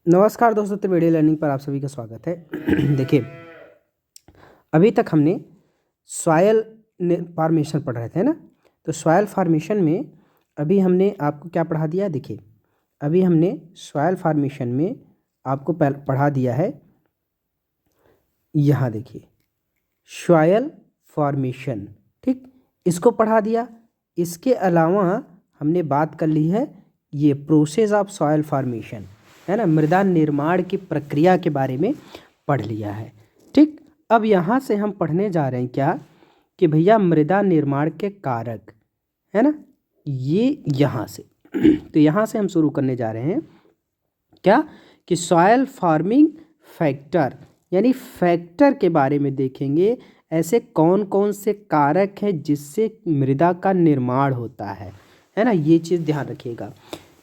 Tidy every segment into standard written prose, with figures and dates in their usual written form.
नमस्कार दोस्तों, त्रिवेणी लर्निंग पर आप सभी का स्वागत है। देखिए, अभी तक हमने सॉयल फॉर्मेशन पढ़ रहे थे ना। तो सॉयल फॉर्मेशन में अभी हमने आपको क्या पढ़ा दिया? देखिए, अभी हमने सॉयल फॉर्मेशन में आपको पढ़ा दिया है, यहाँ देखिए, सॉयल फॉर्मेशन। ठीक, इसको पढ़ा दिया। इसके अलावा हमने बात कर ली है ये प्रोसेस ऑफ सॉयल फॉर्मेशन, है ना, मृदा निर्माण की प्रक्रिया के बारे में पढ़ लिया है। ठीक, अब यहाँ से हम पढ़ने जा रहे हैं क्या कि भैया मृदा निर्माण के कारक, है ना, ये यहाँ से तो यहाँ से हम शुरू करने जा रहे हैं क्या कि सॉयल फार्मिंग फैक्टर, यानी फैक्टर के बारे में देखेंगे। ऐसे कौन कौन से कारक हैं जिससे मृदा का निर्माण होता है ना, ये चीज़ ध्यान रखिएगा।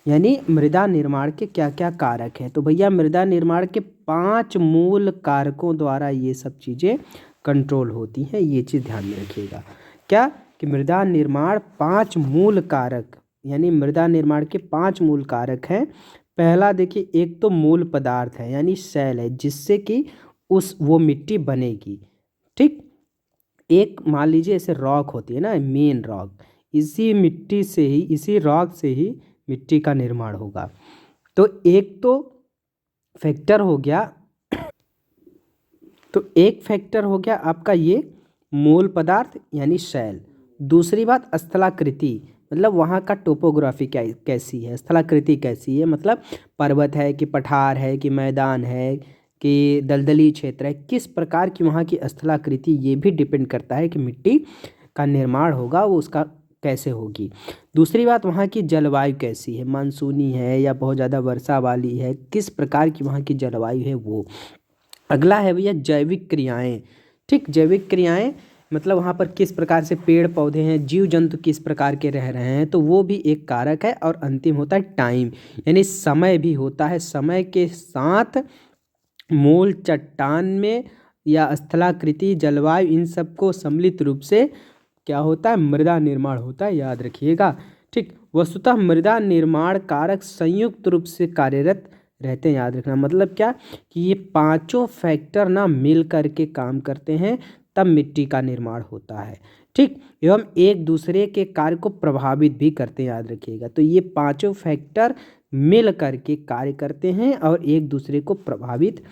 यानी मृदा निर्माण के क्या क्या कारक हैं। तो भैया मृदा निर्माण के 5 मूल कारकों द्वारा ये सब चीज़ें कंट्रोल होती हैं, ये चीज़ ध्यान में रखिएगा। क्या कि मृदा निर्माण 5 मूल कारक, यानी मृदा निर्माण के 5 मूल कारक हैं। पहला देखिए, एक तो मूल पदार्थ है, यानी सेल है, जिससे कि वो मिट्टी बनेगी। ठीक, एक मान लीजिए ऐसे रॉक होती है ना, मेन रॉक, इसी मिट्टी से ही, इसी रॉक से ही मिट्टी का निर्माण होगा। तो एक तो फैक्टर हो गया, एक फैक्टर हो गया आपका ये मूल पदार्थ यानी सेल। दूसरी बात स्थलाकृति, मतलब वहाँ का टोपोग्राफी कैसी है, स्थलाकृति कैसी है, मतलब पर्वत है कि पठार है कि मैदान है कि दलदली क्षेत्र है, किस प्रकार की वहाँ की स्थलाकृति, ये भी डिपेंड करता है कि मिट्टी का निर्माण होगा वो उसका कैसे होगी। दूसरी बात, वहाँ की जलवायु कैसी है, मानसूनी है या बहुत ज़्यादा वर्षा वाली है, किस प्रकार की वहाँ की जलवायु है वो। अगला है भैया जैविक क्रियाएं। ठीक, जैविक क्रियाएं मतलब वहाँ पर किस प्रकार से पेड़ पौधे हैं, जीव जंतु किस प्रकार के रह रहे हैं, तो वो भी एक कारक है। और अंतिम होता है टाइम, यानी समय भी होता है। समय के साथ मूल चट्टान में या स्थलाकृति, जलवायु, इन सबको सम्मिलित रूप से क्या होता है, मृदा निर्माण होता है, याद रखिएगा। ठीक, वस्तुतः मृदा निर्माण कारक संयुक्त रूप से कार्यरत रहते हैं, याद रखना। मतलब क्या कि ये पांचों फैक्टर ना मिल करके काम करते हैं, तब मिट्टी का निर्माण होता है। ठीक, एवं एक दूसरे के कार्य को प्रभावित भी करते हैं, याद रखिएगा। तो ये पांचों फैक्टर मिल करके कार्य करते हैं और एक दूसरे को प्रभावित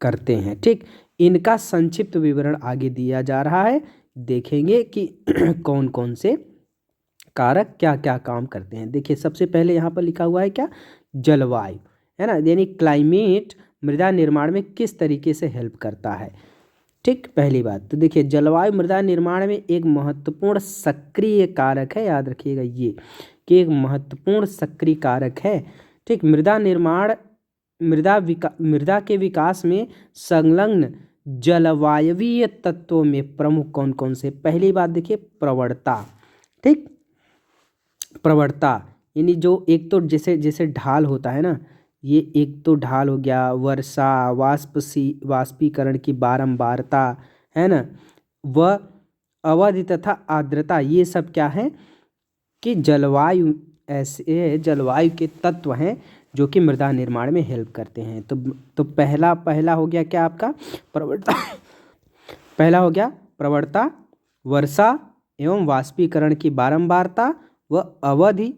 करते हैं। ठीक, इनका संक्षिप्त विवरण आगे दिया जा रहा है, देखेंगे कि कौन कौन से कारक क्या क्या काम करते हैं। देखिए, सबसे पहले यहाँ पर लिखा हुआ है क्या, जलवायु, है ना, यानी क्लाइमेट मृदा निर्माण में किस तरीके से हेल्प करता है। ठीक, पहली बात तो देखिए, जलवायु मृदा निर्माण में एक महत्वपूर्ण सक्रिय कारक है, याद रखिएगा ये कि एक महत्वपूर्ण सक्रिय कारक है। ठीक, मृदा निर्माण मृदा के विकास में संलग्न जलवायवीय तत्वों में प्रमुख कौन कौन से। पहली बात देखिए, प्रवणता। ठीक, प्रवणता यानी जो एक तो जैसे जैसे ढाल होता है ना, ये एक तो ढाल हो गया, वर्षा, वाष्पीकरण की बारंबारता, है ना, वह अवधि तथा आर्द्रता, ये सब क्या है कि जलवायु, ऐसे जलवायु के तत्व हैं जो कि मृदा निर्माण में हेल्प करते हैं। तो पहला हो गया क्या आपका, प्रवणता। पहला हो गया प्रवणता, वर्षा एवं वाष्पीकरण की बारंबारता व अवधि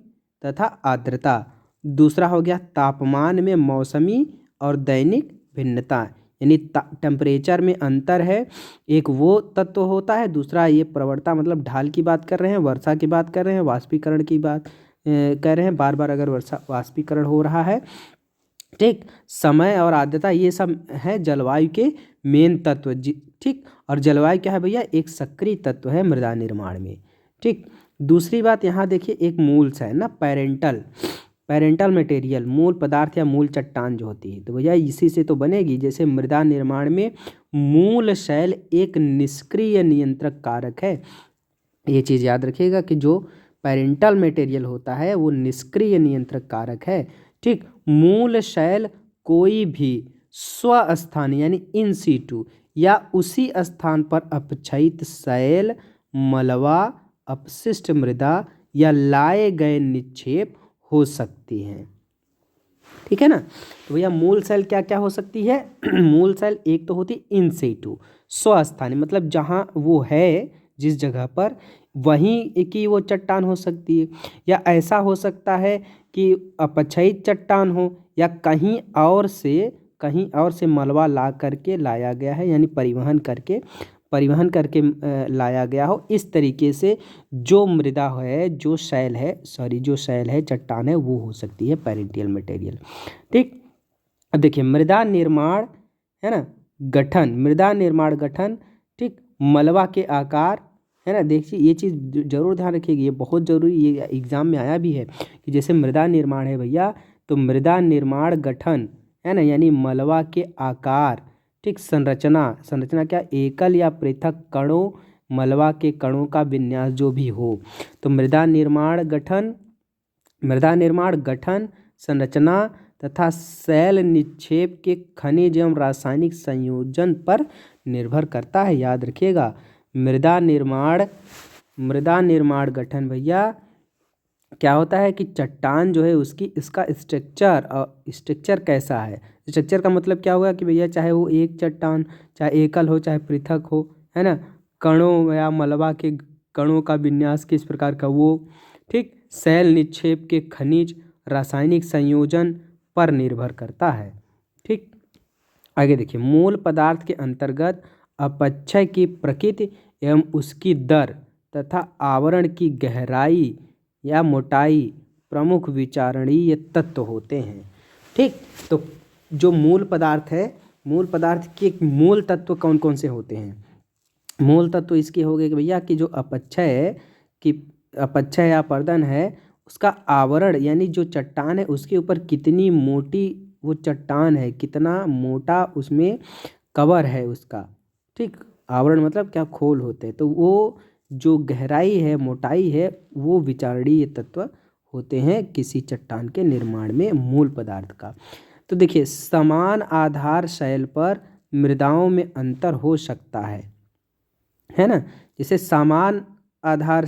तथा आर्द्रता। दूसरा हो गया तापमान में मौसमी और दैनिक भिन्नता, यानी टेम्परेचर में अंतर है, एक वो तत्व होता है। दूसरा ये प्रवणता, मतलब ढाल की बात कर रहे हैं, वर्षा की बात कर रहे हैं, वाष्पीकरण की बात कह रहे हैं, बार बार अगर वर्षा वाष्पीकरण हो रहा है। ठीक, समय और आर्द्रता, ये सब है जलवायु के मेन तत्व। ठीक, और जलवायु क्या है भैया, एक सक्रिय तत्व है मृदा निर्माण में। ठीक, दूसरी बात यहाँ देखिए, एक मूल्स है ना, पेरेंटल मटेरियल, मूल पदार्थ या मूल चट्टान जो होती है, तो भैया इसी से तो बनेगी। जैसे मृदा निर्माण में मूल शैल एक निष्क्रिय नियंत्रक कारक है, ये चीज़ याद रखिएगा कि जो पेरेंटल मटेरियल होता है वो निष्क्रिय नियंत्रक कारक है। ठीक, मूल शैल कोई भी स्वस्थानीय यानी इन सीटू या उसी स्थान पर अपक्षयित शैल, मलबा, अपशिष्ट मृदा या लाए गए निक्षेप हो सकती हैं। ठीक है ना। तो भैया मूल शैल क्या क्या हो सकती है? मूल शैल एक तो होती इन सिटू, स्वस्थानीय, मतलब जहाँ वो है जिस जगह पर वहीं की वो चट्टान हो सकती है, या ऐसा हो सकता है कि अपक्षयित चट्टान हो, या कहीं और से मलबा लाया गया है, यानी परिवहन करके लाया गया हो। इस तरीके से जो मृदा है, जो शैल है, चट्टान है, वो हो सकती है पेरेंटियल मटेरियल। ठीक। अब देखिए मृदा निर्माण, है ना, मृदा निर्माण गठन, ठीक, मलबा के आकार, है ना। देखिए ये चीज़ जरूर ध्यान रखिएगा, ये बहुत ज़रूरी, ये एग्जाम में आया भी है कि जैसे मृदा निर्माण है भैया, तो मृदा निर्माण गठन, है ना, यानी मलबा के आकार, ठीक, संरचना क्या, एकल या पृथक कणों, मलबा के कणों का विन्यास जो भी हो। तो मृदा निर्माण गठन, संरचना तथा शैल निक्षेप के खनिज एवं रासायनिक संयोजन पर निर्भर करता है। याद रखिएगा, मृदा निर्माण गठन भैया क्या होता है कि चट्टान जो है इसका स्ट्रक्चर कैसा है। स्ट्रक्चर का मतलब क्या होगा कि भैया चाहे वो एक चट्टान, चाहे एकल हो, चाहे पृथक हो, है ना, कणों या मलबा के कणों का विन्यास किस प्रकार का वो, ठीक, शैल निक्षेप के खनिज, रासायनिक संयोजन पर निर्भर करता है। ठीक। आगे देखिए, मूल पदार्थ के अंतर्गत अपक्षय की प्रकृति एवं उसकी दर तथा आवरण की गहराई या मोटाई प्रमुख विचारणीय तत्व होते हैं। ठीक। तो जो मूल पदार्थ है, मूल पदार्थ के मूल तत्व कौन कौन से होते हैं? मूल तत्व इसके हो गए कि भैया कि जो अपक्षय या पर्दन है, उसका आवरण यानी जो चट्टान है उसके ऊपर कितनी मोटी वो चट्टान है, कितना मोटा उसमें कवर है उसका, ठीक, आवरण मतलब क्या, खोल होते हैं। तो वो जो गहराई है, मोटाई है, वो विचारणीय तत्व होते हैं किसी चट्टान के निर्माण में मूल पदार्थ का। तो देखिए समान आधार शैल पर मृदाओं में अंतर हो सकता है ना। जैसे समान आधार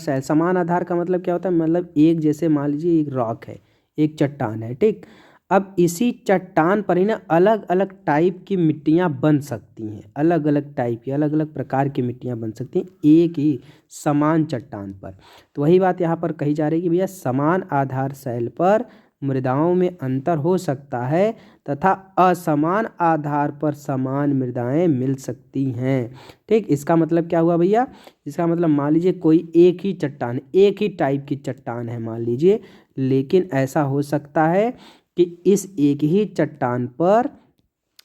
का मतलब क्या होता है, मतलब एक, जैसे मान लीजिए एक रॉक है, एक चट्टान है, ठीक। अब इसी चट्टान पर ही ना अलग अलग टाइप की मिट्टियाँ बन सकती हैं, अलग अलग टाइप की, अलग अलग प्रकार की मिट्टियाँ बन सकती हैं एक ही समान चट्टान पर। तो वही बात यहाँ पर कही जा रही है कि भैया समान आधार शैल पर मृदाओं में अंतर हो सकता है तथा असमान आधार पर समान मृदाएं मिल सकती हैं। ठीक। इसका मतलब क्या हुआ भैया, इसका मतलब मान लीजिए कोई एक ही चट्टान, एक ही टाइप की चट्टान है मान लीजिए, लेकिन ऐसा हो सकता है कि इस एक ही चट्टान पर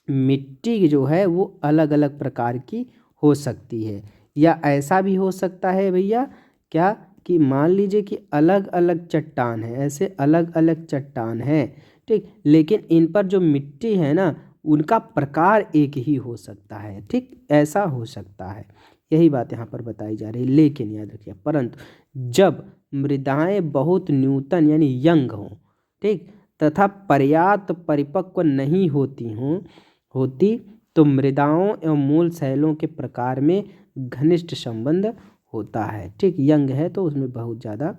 मिट्टी जो है वो अलग अलग प्रकार की हो सकती है। या ऐसा भी हो सकता है भैया क्या, कि मान लीजिए कि अलग अलग चट्टान है, ऐसे अलग अलग चट्टान है, ठीक, लेकिन इन पर जो मिट्टी है ना उनका प्रकार एक ही हो सकता है। ठीक, ऐसा हो सकता है, यही बात यहाँ पर बताई जा रही है। लेकिन याद रखिए, परंतु जब मृदाएं बहुत न्यूनतम यानी यंग हों, ठीक, तथा पर्याप्त परिपक्व नहीं होती तो मृदाओं एवं मूल शैलों के प्रकार में घनिष्ठ संबंध होता है। ठीक, यंग है तो उसमें बहुत ज़्यादा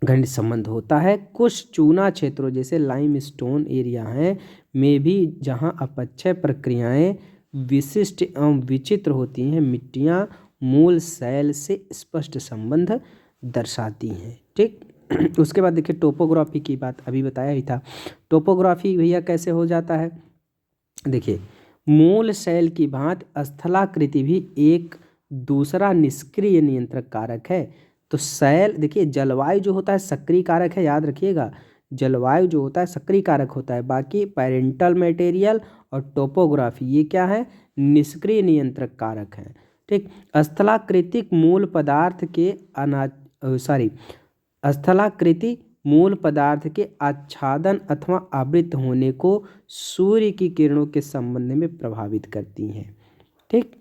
घनिष्ठ संबंध होता है। कुछ चूना क्षेत्रों जैसे लाइमस्टोन एरिया हैं में भी जहाँ अपक्षय प्रक्रियाएं विशिष्ट एवं विचित्र होती हैं, मिट्टियाँ मूल शैल से स्पष्ट संबंध दर्शाती हैं। ठीक। उसके बाद देखिए टोपोग्राफी की बात अभी बताया ही था। टोपोग्राफी भैया कैसे हो जाता है, देखिए मूल शैल की भांति स्थलाकृति भी एक दूसरा निष्क्रिय नियंत्रक कारक है। तो शैल देखिए, जलवायु जो होता है सक्रिय कारक है, याद रखिएगा, जलवायु जो होता है सक्रिय कारक होता है, बाकी पेरेंटल मटेरियल और टोपोग्राफी ये क्या है, निष्क्रिय नियंत्रक कारक हैं। ठीक। स्थलाकृतिक मूल पदार्थ के स्थलाकृति मूल पदार्थ के आच्छादन अथवा आवृत होने को सूर्य की किरणों के संबंध में प्रभावित करती हैं। ठीक,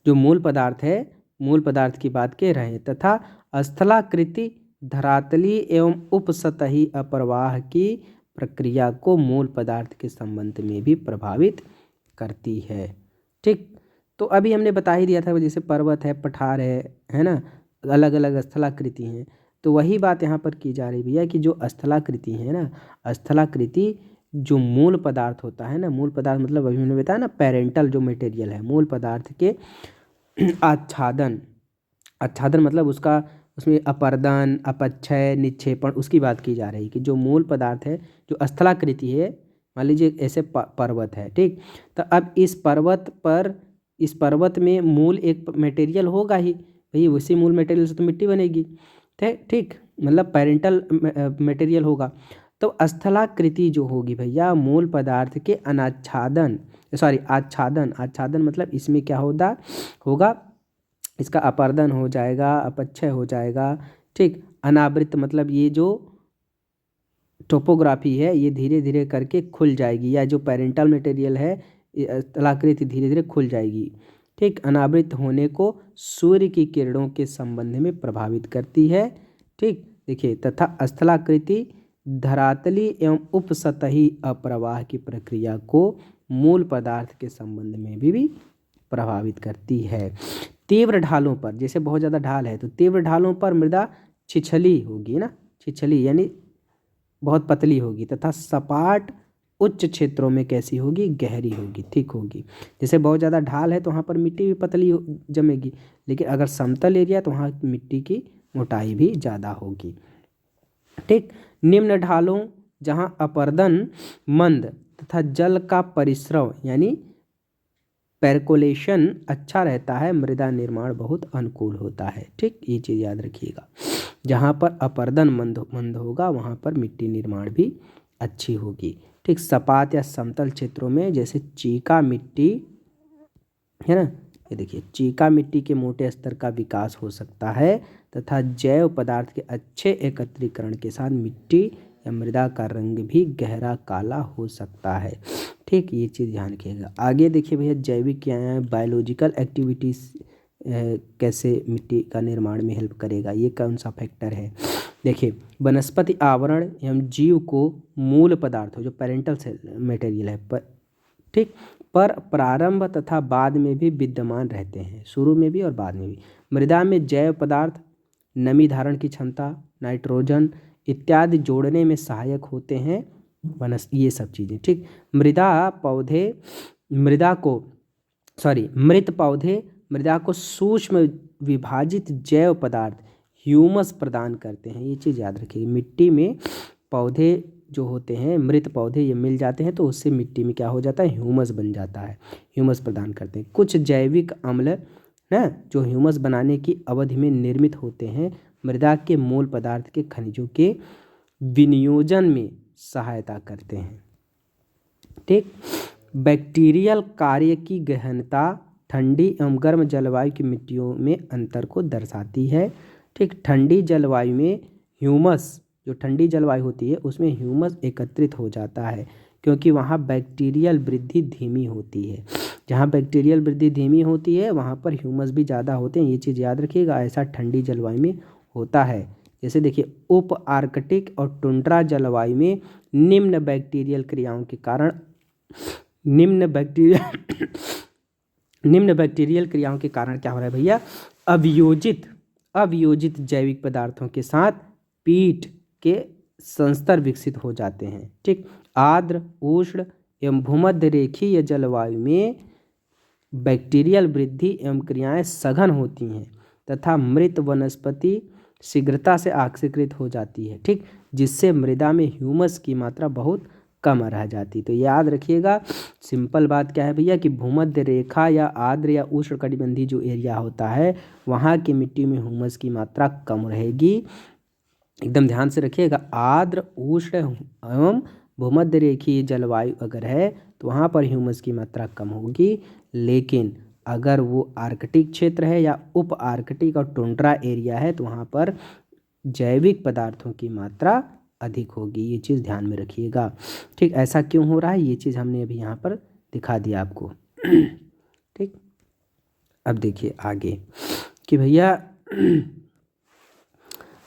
जो मूल पदार्थ है, मूल पदार्थ की बात कह रहे हैं, तथा स्थलाकृति धरातलीय एवं उपसतही अप्रवाह की प्रक्रिया को मूल पदार्थ के संबंध में भी प्रभावित करती है। ठीक। तो अभी हमने बता ही दिया था, जैसे पर्वत है, पठार है ना, अलग अलग स्थलाकृति हैं। तो वही बात यहाँ पर की जा रही भैया कि जो स्थलाकृति है ना, स्थलाकृति जो मूल पदार्थ होता है ना, मूल पदार्थ मतलब अभी मैंने बताया ना पेरेंटल जो मटेरियल है, मूल पदार्थ के आच्छादन, आच्छादन मतलब उसका उसमें अपर्दन, अपक्षय, निक्षेपण, उसकी बात की जा रही कि जो मूल पदार्थ है जो स्थलाकृति है, मान लीजिए ऐसे पर्वत है, ठीक। तो अब इस पर्वत में मूल एक मटेरियल होगा ही भाई, उसी मूल मटेरियल से तो मिट्टी बनेगी, ठीक, मतलब पेरेंटल मटेरियल होगा। तो स्थलाकृति जो होगी भैया मूल पदार्थ के अनाच्छादन, सॉरी आच्छादन, आच्छादन मतलब इसमें क्या होगा, इसका अपर्दन हो जाएगा, अपक्षय हो जाएगा, ठीक। अनावृत मतलब ये जो टोपोग्राफी है ये धीरे धीरे करके खुल जाएगी, या जो पेरेंटल मटेरियल है स्थलाकृति धीरे धीरे खुल जाएगी, ठीक। अनावृत होने को सूर्य की किरणों के संबंध में प्रभावित करती है, ठीक। देखिए, तथा स्थलाकृति धरातली एवं उपसतही अप्रवाह की प्रक्रिया को मूल पदार्थ के संबंध में भी प्रभावित करती है। तीव्र ढालों पर, जैसे बहुत ज़्यादा ढाल है तो तीव्र ढालों पर मृदा छिछली होगी ना, छिछली यानी बहुत पतली होगी, तथा सपाट उच्च क्षेत्रों में कैसी होगी, गहरी होगी, ठीक होगी। जैसे बहुत ज़्यादा ढाल है तो वहाँ पर मिट्टी भी पतली जमेगी, लेकिन अगर समतल एरिया तो वहाँ मिट्टी की मोटाई भी ज़्यादा होगी, ठीक। निम्न ढालों जहाँ अपर्दन मंद तथा जल का परिस्रव यानी पेरकोलेशन अच्छा रहता है, मृदा निर्माण बहुत अनुकूल होता है, ठीक। ये चीज़ याद रखिएगा, जहाँ पर अपर्दन मंद होगा वहाँ पर मिट्टी निर्माण भी अच्छी होगी, ठीक। सपाट या समतल क्षेत्रों में जैसे चीका मिट्टी है ना, ये देखिए चीका मिट्टी के मोटे स्तर का विकास हो सकता है, तथा जैव पदार्थ के अच्छे एकत्रीकरण के साथ मिट्टी या मृदा का रंग भी गहरा काला हो सकता है, ठीक। ये चीज़ ध्यान रखिएगा। आगे देखिए भैया जैविक क्या है, बायोलॉजिकल एक्टिविटीज़ कैसे मिट्टी का निर्माण में हेल्प करेगा, ये कौन सा फैक्टर है। देखिए, वनस्पति आवरण एवं जीव को मूल पदार्थ जो पेरेंटल मटेरियल है ठीक पर प्रारंभ तथा बाद में भी विद्यमान रहते हैं, शुरू में भी और बाद में भी। मृदा में जैव पदार्थ, नमी धारण की क्षमता, नाइट्रोजन इत्यादि जोड़ने में सहायक होते हैं ये सब चीज़ें, ठीक। मृत पौधे मृदा को सूक्ष्म विभाजित जैव पदार्थ ह्यूमस प्रदान करते हैं, ये चीज़ याद रखिए। मिट्टी में पौधे जो होते हैं, मृत पौधे ये मिल जाते हैं तो उससे मिट्टी में क्या हो जाता है, ह्यूमस बन जाता है, ह्यूमस प्रदान करते हैं। कुछ जैविक अम्ल ना जो ह्यूमस बनाने की अवधि में निर्मित होते हैं, मृदा के मूल पदार्थ के खनिजों के विनियोजन में सहायता करते हैं, ठीक। बैक्टीरियल कार्य की गहनता ठंडी एवं गर्म जलवायु की मिट्टियों में अंतर को दर्शाती है, ठीक। ठंडी जलवायु में ह्यूमस, जो ठंडी जलवायु होती है उसमें ह्यूमस एकत्रित हो जाता है क्योंकि वहाँ बैक्टीरियल वृद्धि धीमी होती है। जहाँ बैक्टीरियल वृद्धि धीमी होती है वहाँ पर ह्यूमस भी ज़्यादा होते हैं, ये चीज़ याद रखिएगा। ऐसा ठंडी जलवायु में होता है। जैसे देखिए उप आर्कटिक और टुंड्रा जलवायु में निम्न बैक्टीरियल क्रियाओं के कारण निम्न बैक्टीरियल क्रियाओं के कारण क्या हो रहा है भैया, अवियोजित जैविक पदार्थों के साथ पीट के संस्तर विकसित हो जाते हैं, ठीक। आर्द्र, उष्ण एवं भूमध्य रेखीय जलवायु में बैक्टीरियल वृद्धि एवं क्रियाएं सघन होती हैं तथा मृत वनस्पति शीघ्रता से ऑक्सीकृत हो जाती है, ठीक, जिससे मृदा में ह्यूमस की मात्रा बहुत कम रह जाती। तो याद रखिएगा, सिंपल बात क्या है भैया कि भूमध्य रेखा या आर्द्र या उष्णकटिबंधीय जो एरिया होता है वहाँ की मिट्टी में ह्यूमस की मात्रा कम रहेगी। एकदम ध्यान से रखिएगा, आर्द्र, उष्ण एवं भूमध्य रेखीय जलवायु अगर है तो वहाँ पर ह्यूमस की मात्रा कम होगी, लेकिन अगर वो आर्कटिक क्षेत्र है या उप आर्कटिक और टुंड्रा एरिया है तो वहाँ पर जैविक पदार्थों की मात्रा अधिक होगी। ये चीज़ ध्यान में रखिएगा, ठीक। ऐसा क्यों हो रहा है ये चीज़ हमने अभी यहाँ पर दिखा दिया आपको, ठीक। अब देखिए आगे कि भैया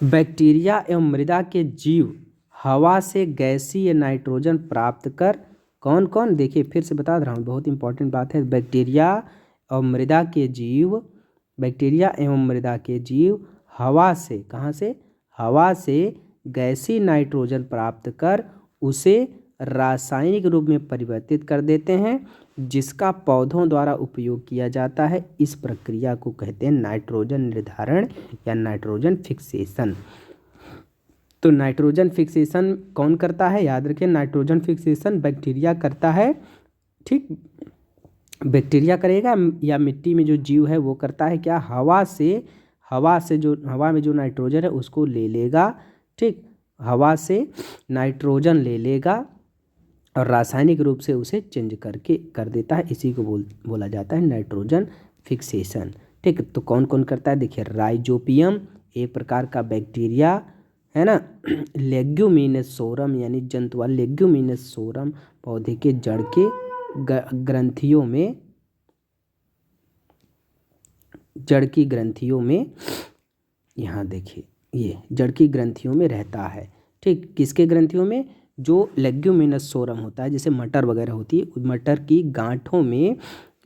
बैक्टीरिया एवं मृदा के जीव हवा से गैसीय नाइट्रोजन प्राप्त कर कौन कौन, देखिए फिर से बता रहा हूँ, बहुत इंपॉर्टेंट बात है। बैक्टीरिया एवं मृदा के जीव हवा से, कहाँ से, हवा से गैसीय नाइट्रोजन प्राप्त कर उसे रासायनिक रूप में परिवर्तित कर देते हैं, जिसका पौधों द्वारा उपयोग किया जाता है। इस प्रक्रिया को कहते हैं नाइट्रोजन निर्धारण या नाइट्रोजन फिक्सेशन। तो नाइट्रोजन फिक्सेशन कौन करता है? याद रखें, नाइट्रोजन फिक्सेशन बैक्टीरिया करता है। ठीक, बैक्टीरिया करेगा या मिट्टी में जो जीव है वो करता है क्या? हवा में जो नाइट्रोजन है उसको ले लेगा। ठीक, हवा से नाइट्रोजन ले लेगा और रासायनिक रूप से उसे चेंज करके कर देता है। इसी को बोला जाता है नाइट्रोजन फिक्सेशन। ठीक, तो कौन कौन करता है? देखिए, राइजोबियम एक प्रकार का बैक्टीरिया है ना, लेग्यूमिनस सोरम यानी जंतुआ लेग्यूमिनस सोरम पौधे के जड़ के ग्रंथियों में यहाँ देखिए, ये जड़ की ग्रंथियों में रहता है। ठीक, किसके ग्रंथियों में? जो लेग्यूमिनस सोरम होता है, जैसे मटर वगैरह होती है, मटर की गांठों में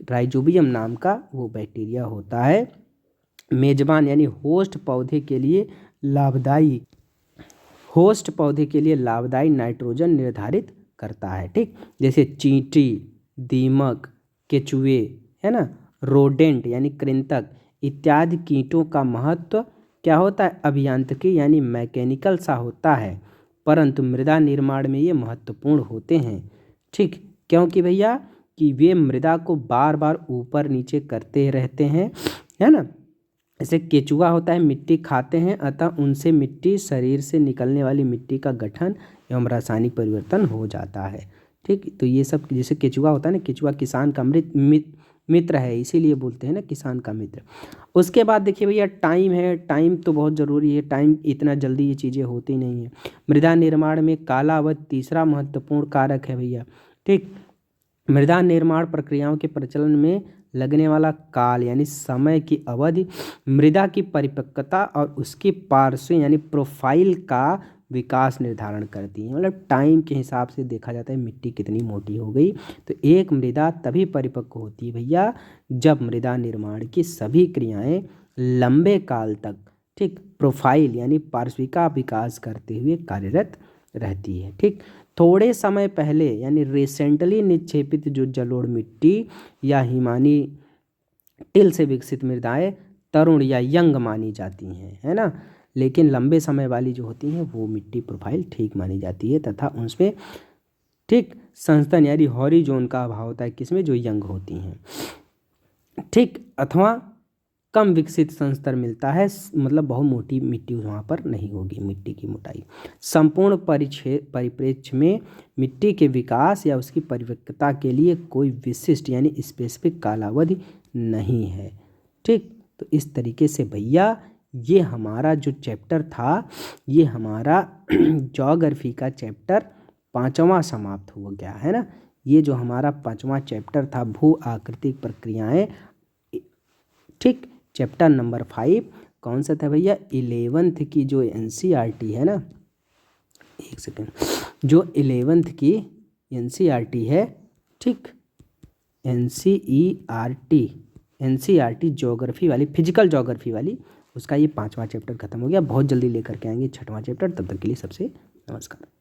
राइजोबियम नाम का वो बैक्टीरिया होता है। मेजबान यानी होस्ट पौधे के लिए लाभदायी नाइट्रोजन निर्धारित करता है। ठीक, जैसे चींटी, दीमक, केचुए है ना, रोडेंट यानी कृंतक इत्यादि कीटों का महत्व क्या होता है? अभियांत्रिकी यानी मैकेनिकल सा होता है, परंतु मृदा निर्माण में ये महत्वपूर्ण होते हैं। ठीक, क्योंकि भैया कि वे मृदा को बार बार ऊपर नीचे करते रहते हैं, है ना। जैसे केचुआ होता है, मिट्टी खाते हैं, अतः उनसे मिट्टी शरीर से निकलने वाली मिट्टी का गठन एवं रासायनिक परिवर्तन हो जाता है। ठीक, तो ये सब जैसे केचुआ होता है ना, केचुआ किसान का मित्र है, इसीलिए बोलते हैं ना किसान का मित्र। उसके बाद देखिए भैया टाइम है, टाइम तो बहुत ज़रूरी है, टाइम इतना जल्दी ये चीज़ें होती नहीं है। मृदा निर्माण में कालावधि तीसरा महत्वपूर्ण कारक है भैया। ठीक, मृदा निर्माण प्रक्रियाओं के प्रचलन में लगने वाला काल यानी समय की अवधि मृदा की परिपक्वता और उसकी पार्श्व यानी प्रोफाइल का विकास निर्धारण करती है। मतलब टाइम के हिसाब से देखा जाता है मिट्टी कितनी मोटी हो गई। तो एक मृदा तभी परिपक्व होती है भैया जब मृदा निर्माण की सभी क्रियाएं लंबे काल तक, ठीक, प्रोफाइल यानी पार्श्विका विकास करते हुए कार्यरत रहती है। ठीक, थोड़े समय पहले यानी रिसेंटली निक्षेपित जो जलोढ़ मिट्टी या हिमानी टिल से विकसित मृदाएं तरुण या यंग मानी जाती हैं, है ना, लेकिन लंबे समय वाली जो होती हैं वो मिट्टी प्रोफाइल ठीक मानी जाती है तथा उनमें ठीक संस्तन यानी हॉरिजोन का अभाव होता है, किसमें? जो यंग होती हैं। ठीक, अथवा कम विकसित संस्तर मिलता है, मतलब बहुत मोटी मिट्टी वहाँ पर नहीं होगी मिट्टी की मोटाई। संपूर्ण परिप्रेक्ष्य में मिट्टी के विकास या उसकी परिपक्वता के लिए कोई विशिष्ट यानी स्पेसिफिक कालावधि नहीं है। ठीक, तो इस तरीके से भैया ये हमारा जो चैप्टर था, ये हमारा ज्योग्राफी का चैप्टर 5वां समाप्त हो गया है ना। ये जो हमारा 5वां चैप्टर था भू आकृतिक प्रक्रियाएं, ठीक, चैप्टर नंबर 5 कौन सा था भैया? 11th की जो NCERT है ना, एक सेकेंड, जो 11th की NCERT है, ठीक, NCERT ज्योग्राफी वाली, फिजिकल ज्योग्राफी वाली, उसका ये 5वां चैप्टर खत्म हो गया। बहुत जल्दी लेकर के आएंगे 6वां चैप्टर। तब तक के लिए सबसे नमस्कार।